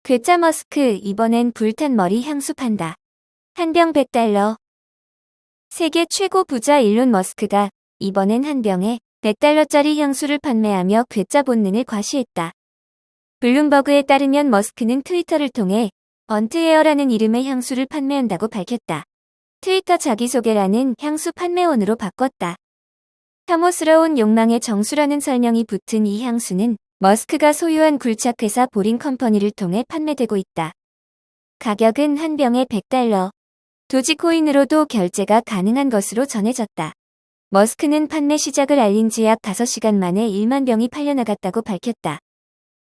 괴짜 머스크 이번엔 불탄 머리 향수 판다. 한 병 $100. 세계 최고 부자 일론 머스크가 이번엔 한 병에 $100짜리 향수를 판매하며 괴짜 본능을 과시했다. 블룸버그에 따르면 머스크는 트위터를 통해 번트에어라는 이름의 향수를 판매한다고 밝혔다. 트위터 자기소개란은 향수 판매원으로 바꿨다. 혐오스러운 욕망의 정수라는 설명이 붙은 이 향수는 머스크가 소유한 굴착회사 보링컴퍼니를 통해 판매되고 있다. 가격은 한 병에 $100. 도지코인으로도 결제가 가능한 것으로 전해졌다. 머스크는 판매 시작을 알린 지 약 5시간 만에 1만 병이 팔려나갔다고 밝혔다.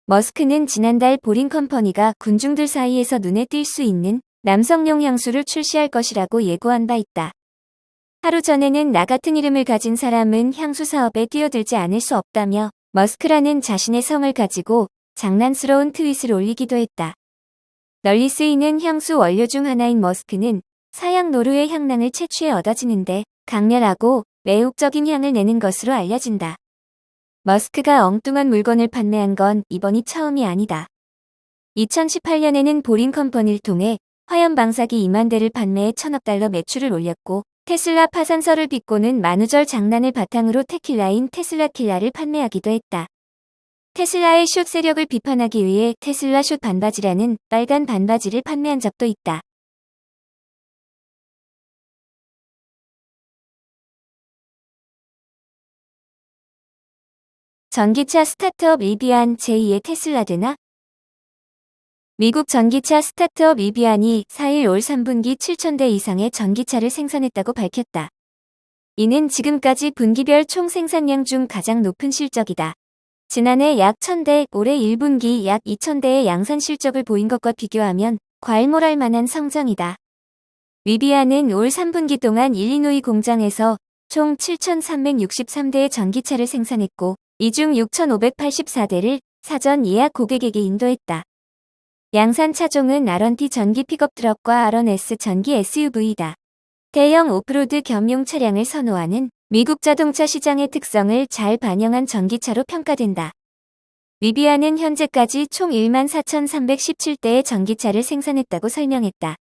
머스크는 지난달 보링컴퍼니가 군중들 사이에서 눈에 띌 수 있는 남성용 향수를 출시할 것이라고 예고한 바 있다. 하루 전에는 나 같은 이름을 가진 사람은 향수 사업에 뛰어들지 않을 수 없다며 머스크라는 자신의 성을 가지고 장난스러운 트윗을 올리기도 했다. 널리 쓰이는 향수 원료 중 하나인 머스크는 사양 노루의 향낭을 채취해 얻어지는데 강렬하고 매혹적인 향을 내는 것으로 알려진다. 머스크가 엉뚱한 물건을 판매한 건 이번이 처음이 아니다. 2018년에는 보링컴퍼니를 통해 화염 방사기 2만 대를 판매해 $1,000억 매출을 올렸고 테슬라 파산설을 비꼬는 만우절 장난을 바탕으로 테킬라인 테슬라 킬라를 판매하기도 했다. 테슬라의 숏 세력을 비판하기 위해 테슬라 숏 반바지라는 빨간 반바지를 판매한 적도 있다. 전기차 스타트업 리비안 제2의 테슬라 되나? 미국 전기차 스타트업 리비안이 4일 올 3분기 7,000대 이상의 전기차를 생산했다고 밝혔다. 이는 지금까지 분기별 총 생산량 중 가장 높은 실적이다. 지난해 약 1,000대, 올해 1분기 약 2,000대의 양산 실적을 보인 것과 비교하면 과일몰할 만한 성장이다. 리비안은 올 3분기 동안 일리노이 공장에서 총 7,363대의 전기차를 생산했고 이 중 6,584대를 사전 예약 고객에게 인도했다. 양산 차종은 R1T 전기 픽업 트럭과 R1S 전기 SUV다. 대형 오프로드 겸용 차량을 선호하는 미국 자동차 시장의 특성을 잘 반영한 전기차로 평가된다. 리비안은 현재까지 총 14,317대의 전기차를 생산했다고 설명했다.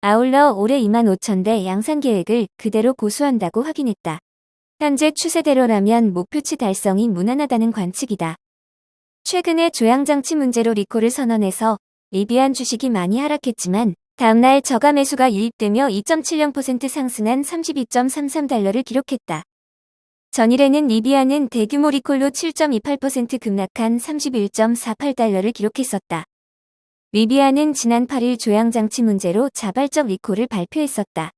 아울러 올해 25,000대 양산 계획을 그대로 고수한다고 확인했다. 현재 추세대로라면 목표치 달성이 무난하다는 관측이다. 최근에 조향장치 문제로 리콜을 선언해서 리비안 주식이 많이 하락했지만 다음날 저가 매수가 유입되며 2.70% 상승한 $32.33를 기록했다. 전일에는 리비안은 대규모 리콜로 7.28% 급락한 $31.48를 기록했었다. 리비안은 지난 8일 조향장치 문제로 자발적 리콜을 발표했었다.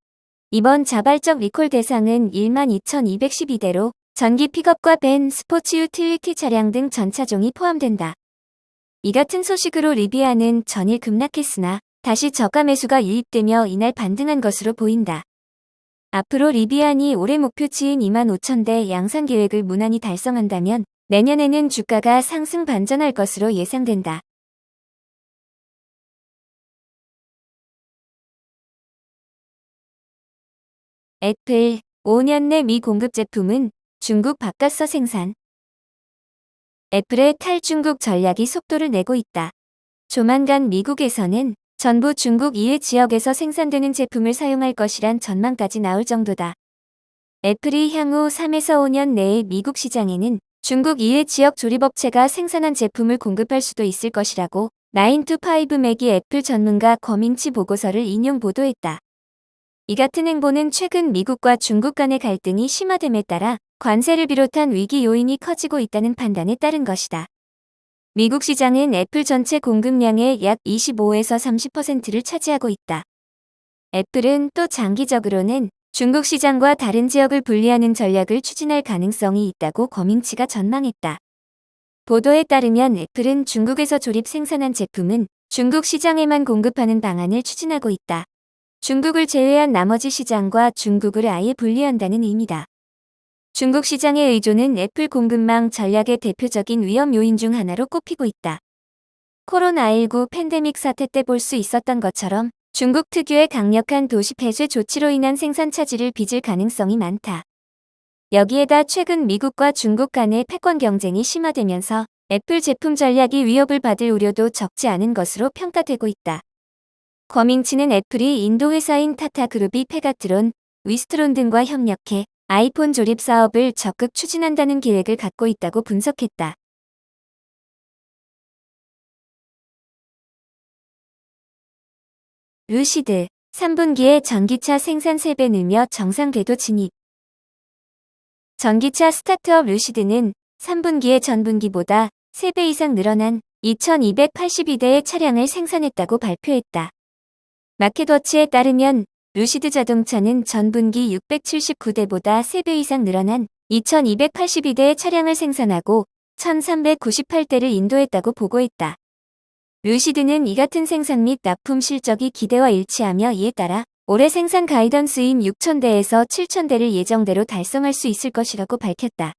이번 자발적 리콜 대상은 12,212대로 전기 픽업과 밴, 스포츠 유틸리티 차량 등 전 차종이 포함된다. 이 같은 소식으로 리비안은 전일 급락했으나 다시 저가 매수가 유입되며 이날 반등한 것으로 보인다. 앞으로 리비안이 올해 목표치인 25,000대 양산 계획을 무난히 달성한다면 내년에는 주가가 상승 반전할 것으로 예상된다. 애플, 5년 내 미 공급 제품은 중국 바깥서 생산. 애플의 탈중국 전략이 속도를 내고 있다. 조만간 미국에서는 전부 중국 이외 지역에서 생산되는 제품을 사용할 것이란 전망까지 나올 정도다. 애플이 향후 3에서 5년 내에 미국 시장에는 중국 이외 지역 조립업체가 생산한 제품을 공급할 수도 있을 것이라고 9to5맥이 애플 전문가 거밍치 보고서를 인용 보도했다. 이 같은 행보는 최근 미국과 중국 간의 갈등이 심화됨에 따라 관세를 비롯한 위기 요인이 커지고 있다는 판단에 따른 것이다. 미국 시장은 애플 전체 공급량의 약 25에서 30%를 차지하고 있다. 애플은 또 장기적으로는 중국 시장과 다른 지역을 분리하는 전략을 추진할 가능성이 있다고 거밍치가 전망했다. 보도에 따르면 애플은 중국에서 조립 생산한 제품은 중국 시장에만 공급하는 방안을 추진하고 있다. 중국을 제외한 나머지 시장과 중국을 아예 분리한다는 의미다. 중국 시장의 의존은 애플 공급망 전략의 대표적인 위험 요인 중 하나로 꼽히고 있다. 코로나19 팬데믹 사태 때 볼 수 있었던 것처럼 중국 특유의 강력한 도시 폐쇄 조치로 인한 생산 차질을 빚을 가능성이 많다. 여기에다 최근 미국과 중국 간의 패권 경쟁이 심화되면서 애플 제품 전략이 위협을 받을 우려도 적지 않은 것으로 평가되고 있다. 거밍치는 애플이 인도 회사인 타타그룹이 페가트론, 위스트론 등과 협력해 아이폰 조립 사업을 적극 추진한다는 계획을 갖고 있다고 분석했다. 루시드, 3분기에 전기차 생산 3배 늘며 정상 궤도 진입. 전기차 스타트업 루시드는 3분기에 전분기보다 3배 이상 늘어난 2282대의 차량을 생산했다고 발표했다. 마켓워치에 따르면 루시드 자동차는 전분기 679대보다 3배 이상 늘어난 2282대의 차량을 생산하고 1398대를 인도했다고 보고했다. 루시드는 이 같은 생산 및 납품 실적이 기대와 일치하며 이에 따라 올해 생산 가이던스인 6000대에서 7000대를 예정대로 달성할 수 있을 것이라고 밝혔다.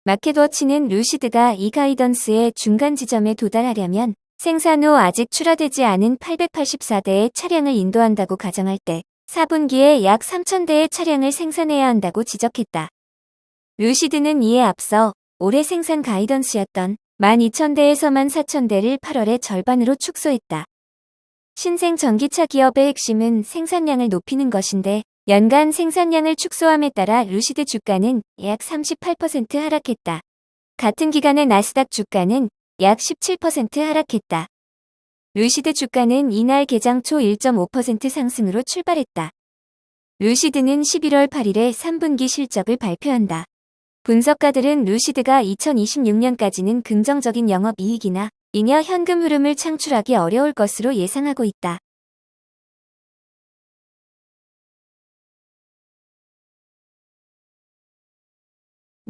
마켓워치는 루시드가 이 가이던스의 중간 지점에 도달하려면 생산 후 아직 출하되지 않은 884대의 차량을 인도한다고 가정할 때 4분기에 약 3000대의 차량을 생산해야 한다고 지적했다. 루시드는 이에 앞서 올해 생산 가이던스였던 12,000대에서 14,000대를 8월에 절반으로 축소했다. 신생 전기차 기업의 핵심은 생산량을 높이는 것인데 연간 생산량을 축소함에 따라 루시드 주가는 약 38% 하락했다. 같은 기간의 나스닥 주가는 약 17% 하락했다. 루시드 주가는 이날 개장 초 1.5% 상승으로 출발했다. 루시드는 11월 8일에 3분기 실적을 발표한다. 분석가들은 루시드가 2026년까지는 긍정적인 영업이익이나 잉여 현금 흐름을 창출하기 어려울 것으로 예상하고 있다.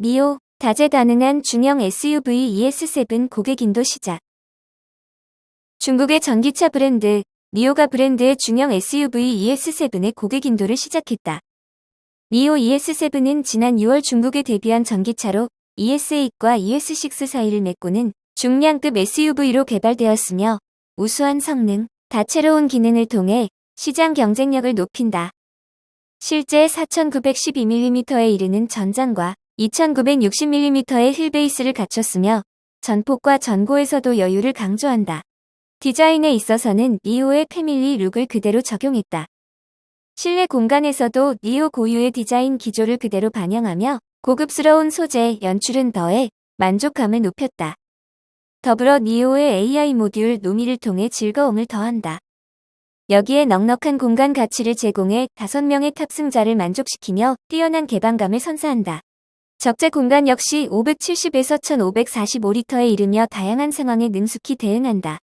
니오, 다재다능한 중형 SUV ES7 고객 인도 시작. 중국의 전기차 브랜드 니오가 브랜드의 중형 SUV ES7의 고객 인도를 시작했다. 니오 ES7은 지난 6월 중국에 데뷔한 전기차로 ES8과 ES6 사이를 메꾸는 중량급 SUV로 개발되었으며 우수한 성능, 다채로운 기능을 통해 시장 경쟁력을 높인다. 실제 4912mm에 이르는 전장과 2960mm의 휠베이스를 갖췄으며 전폭과 전고에서도 여유를 강조한다. 디자인에 있어서는 니오의 패밀리 룩을 그대로 적용했다. 실내 공간에서도 니오 고유의 디자인 기조를 그대로 반영하며 고급스러운 소재, 연출은 더해 만족감을 높였다. 더불어 니오의 AI 모듈 노미를 통해 즐거움을 더한다. 여기에 넉넉한 공간 가치를 제공해 5명의 탑승자를 만족시키며 뛰어난 개방감을 선사한다. 적재 공간 역시 570에서 1545리터에 이르며 다양한 상황에 능숙히 대응한다.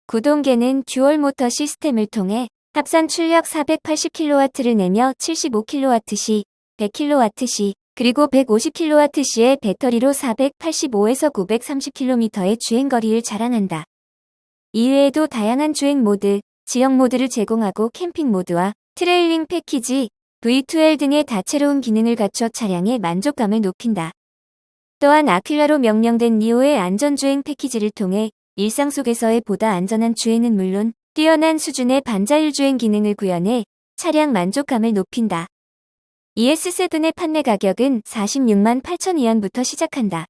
구동계는 듀얼 모터 시스템을 통해 합산 출력 480kW를 내며 75kW시, 100kW시, 그리고 150kW시의 배터리로 485에서 930km의 주행거리를 자랑한다. 이외에도 다양한 주행 모드, 지역 모드를 제공하고 캠핑 모드와 트레일링 패키지, V2L 등의 다채로운 기능을 갖춰 차량의 만족감을 높인다. 또한 아퀴라로 명명된 니오의 안전주행 패키지를 통해 일상 속에서의 보다 안전한 주행은 물론 뛰어난 수준의 반자율 주행 기능을 구현해 차량 만족감을 높인다. ES7의 판매 가격은 46만 8천 위안부터 시작한다.